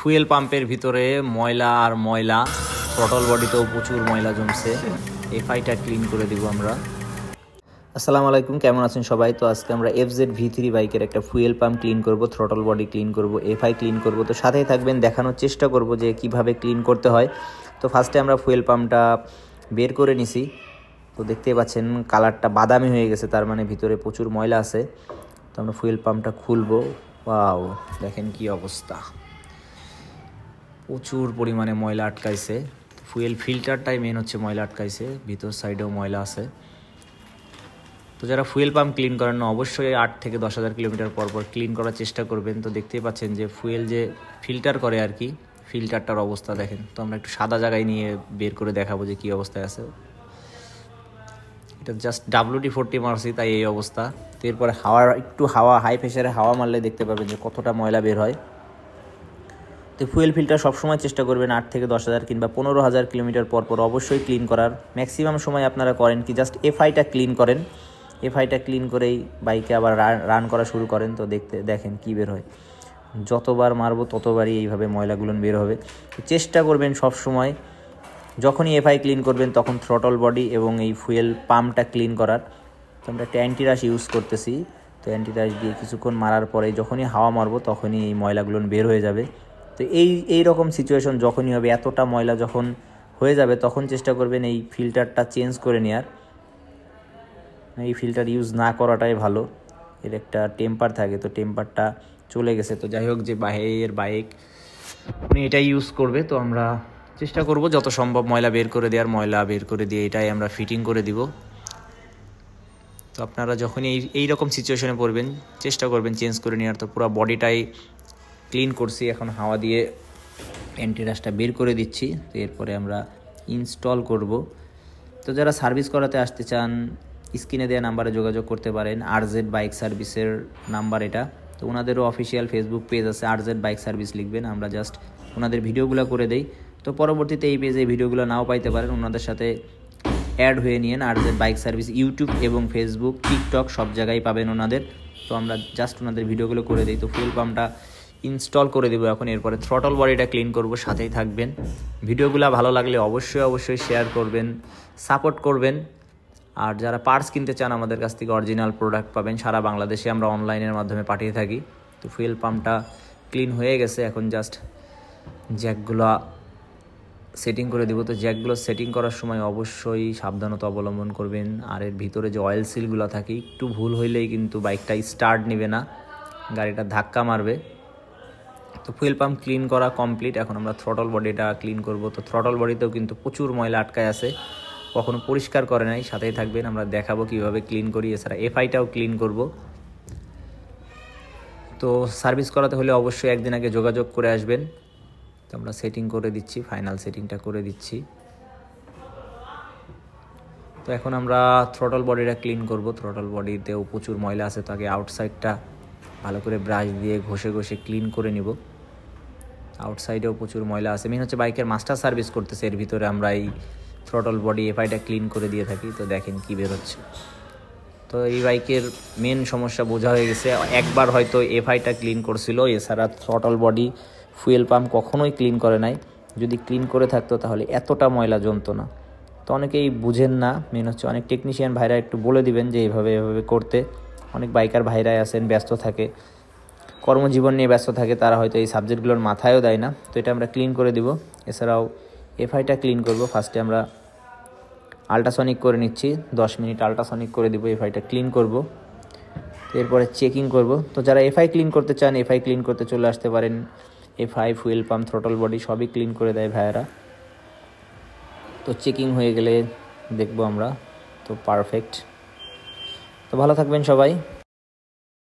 Fuel পাম্পের ভিতরে ময়লা আর ময়লা, থ্রটল বডিতেও প্রচুর ময়লা জমছে। এফআইটা ক্লিন করে দিব আমরা। আসসালামু আলাইকুম, কেমন আছেন সবাই? তো আজকে আমরা FZ V3 বাইকের একটা ফুয়েল পাম্প ক্লিন করব, থ্রটল বডি ক্লিন করব, এফআই ক্লিন করব। তো সাথেই থাকবেন, দেখানোর চেষ্টা করব যে কিভাবে ক্লিন করতে হয়। তো ফার্স্টে আমরা ফুয়েল পাম্পটা বের করে নিছি। তো দেখতেই পাচ্ছেন কালারটা বাদামি হয়ে গেছে, তার মানে ভিতরে প্রচুর ময়লা আছে। তো আমরা ফুয়েল পাম্পটা খুলবো। ওয়াও, দেখেন কি অবস্থা, প্রচুর পরিমাণে ময়লা আটকাইছে। ফুয়েল ফিল্টারটাই মেন হচ্ছে ময়লা আটকাইছে, ভিতর সাইডেও ময়লা আছে। তো যারা ফুয়েল পাম্প ক্লিন করেন না, অবশ্যই 8 থেকে 10,000 কিলোমিটার পর পর ক্লিন করার চেষ্টা করবেন। তো দেখতেই পাচ্ছেন যে ফুয়েল যে ফিল্টার করে আর কি, ফিল্টারটার অবস্থা দেখেন। তো আমরা একটু সাদা জায়গায় নিয়ে বের করে দেখাবো যে কী অবস্থায় আছে। এটা জাস্ট WD-40 মারছি, তাই এই অবস্থা। তো এরপরে হাওয়া হাই প্রেশারে হাওয়া মারলে দেখতে পাবেন যে কতটা ময়লা বের হয়। তো ফুয়েল ফিল্টার সবসময় চেষ্টা করবেন 8 থেকে 10,000 কিংবা 15,000 কিলোমিটার পর পর অবশ্যই ক্লিন করার। ম্যাক্সিমাম সময় আপনারা করেন কি, জাস্ট এফআইটা ক্লিন করেন। এফআইটা ক্লিন করেই বাইকে আবার রান করা শুরু করেন। তো দেখেন কি বের হয়। যতবার মারবো ততবারই এইভাবে ময়লাগুলো বের হবে। তো চেষ্টা করবেন সব সময় যখনই এফআই ক্লিন করবেন তখন থ্রটল বডি এবং এই ফুয়েল পাম্পটা ক্লিন করার। তো আমরা একটা অ্যান্টিরাশ ইউজ করতেছি। তো অ্যান্টিরাশ দিয়ে কিছুক্ষণ মারার পরে যখনই হাওয়া মারবো তখনই এই ময়লাগুলো বের হয়ে যাবে। তো এই রকম সিচুয়েশন যখনই হবে, এতটা ময়লা যখন হয়ে যাবে, তখন চেষ্টা করবেন এই ফিল্টারটা চেঞ্জ করে নেওয়ার। এই ফিল্টার ইউজ না করাটাই ভালো। এর একটা টেম্পার থাকে, তো টেম্পারটা চলে গেছে। তো যাই হোক, যে ভাইয়ের বাইক উনি এটাই ইউজ করবে। তো আমরা চেষ্টা করব যত সম্ভব ময়লা বের করে দেওয়ার। ময়লা বের করে দিয়ে এটাই আমরা ফিটিং করে দিব। তো আপনারা যখনই এই রকম সিচুয়েশনে পড়বেন চেষ্টা করবেন চেঞ্জ করে নেওয়ার। তো পুরো বডিটাই ক্লিন করছি, এখন হাওয়া দিয়ে অ্যান্টিরাশটা বের করে দিচ্ছি। তো এরপরে আমরা ইনস্টল করব। তো যারা সার্ভিস করাতে আসতে চান, স্ক্রিনে দেওয়া নাম্বারে যোগাযোগ করতে পারেন। RZ বাইক সার্ভিসের নাম্বার এটা। তো ওনাদেরও অফিসিয়াল ফেসবুক পেজ আছে, RZ বাইক সার্ভিস লিখবেন। আমরা জাস্ট ওনাদের ভিডিওগুলো করে দেই। তো পরবর্তীতে এই পেজে ভিডিওগুলো নাও পাইতে পারেন, ওনাদের সাথে অ্যাড হয়ে নিন। RZ বাইক সার্ভিস ইউটিউব এবং ফেসবুক, টিকটক সব জায়গায় পাবেন ওনাদের। তো আমরা জাস্ট ওনাদের ভিডিওগুলো করে দিই। তো ফুয়েল পাম্পটা ইনস্টল করে দেবো এখন। এরপরে থ্রটল বডিটা ক্লিন করব, সাথেই থাকবেন। ভিডিওগুলো ভালো লাগলে অবশ্যই শেয়ার করবেন, সাপোর্ট করবেন। আর যারা পার্টস কিনতে চান আমাদের কাছ থেকে অরিজিনাল প্রোডাক্ট পাবেন সারা বাংলাদেশে, আমরা অনলাইনের মাধ্যমে পাঠিয়ে থাকি। তো ফুয়েল পাম্পটা ক্লিন হয়ে গেছে, এখন জাস্ট জ্যাকগুলো সেটিং করে দেবো। তো জ্যাকগুলো সেটিং করার সময় অবশ্যই সাবধানতা অবলম্বন করবেন। আর এর ভিতরে যে অয়েল সিলগুলো থাকে, একটু ভুল হইলেই কিন্তু বাইকটা স্টার্ট নেবে না, গাড়িটা ধাক্কা মারবে। তো ফুয়েল পাম্প ক্লিন করা কমপ্লিট, এখন আমরা থ্রটল বডিটা ক্লিন করব। তো থ্রটল বডিতেও কিন্তু প্রচুর ময়লা আটকায় আছে, কখনো পরিষ্কার করে নাই। সাথেই থাকবেন, আমরা দেখাবো কিভাবে ক্লিন করি। এছাড়া এফআইটাও ক্লিন করব। তো সার্ভিস করাতে হলে অবশ্যই একদিন আগে যোগাযোগ করে আসবেন। তো আমরা সেটিং করে দিচ্ছি, ফাইনাল সেটিংটা করে দিচ্ছি। তো এখন আমরা থ্রটল বডিটা ক্লিন করব। থ্রটল বডিতেও প্রচুর ময়লা আছে, তো আগে আউটসাইডটা ভালো করে ব্রাশ দিয়ে ঘষে ক্লিন করে নিব। আউটসাইডেও প্রচুর ময়লা আছে। মেন হচ্ছে বাইকের মাস্টার সার্ভিস করতেছে, এর ভিতরে আমরা এই থ্রটল বডি এফআইটা ক্লিন করে দিয়ে থাকি। তো দেখেন কি বের হচ্ছে। তো এই বাইকের মেন সমস্যা বোঝা হয়ে গেছে। একবার হয়তো এফআইটা ক্লিন করছিল, এছাড়া থ্রটল বডি ফুয়েল পাম্প কখনোই ক্লিন করে নাই। যদি ক্লিন করে থাকতো তাহলে এতটা ময়লা জমতো না। তো অনেকেই বুঝেন না, মেন হচ্ছে অনেক টেকনিশিয়ান ভাইরা একটু বলে দিবেন যে এভাবে করতে। অনেক বাইকার ভাইরাই আছেন, ব্যস্ত থাকে, কর্মজীবন নিয়ে ব্যস্ত থাকে, তারা হয়তো এই সাবজেক্টগুলোর মাথায়ও দেয় না। তো এটা আমরা ক্লিন করে দিব। এছাড়াও এফআইটা ক্লিন করব। ফার্স্টে আমরা আল্ট্রাসনিক করে নিচ্ছি, 10 মিনিট আল্ট্রাসনিক করে দিব, এফআইটা ক্লিন করব। এরপরে চেকিং করব। তো যারা এফআই ক্লিন করতে চান, এফআই ক্লিন করতে চলে আসতে পারেন। FI, fuel pump, throttle body সবই ক্লিন করে দেয় ভাইয়ারা। তো চেকিং হয়ে গেলে দেখব আমরা। তো পারফেক্ট। তো ভালো থাকবেন সবাই।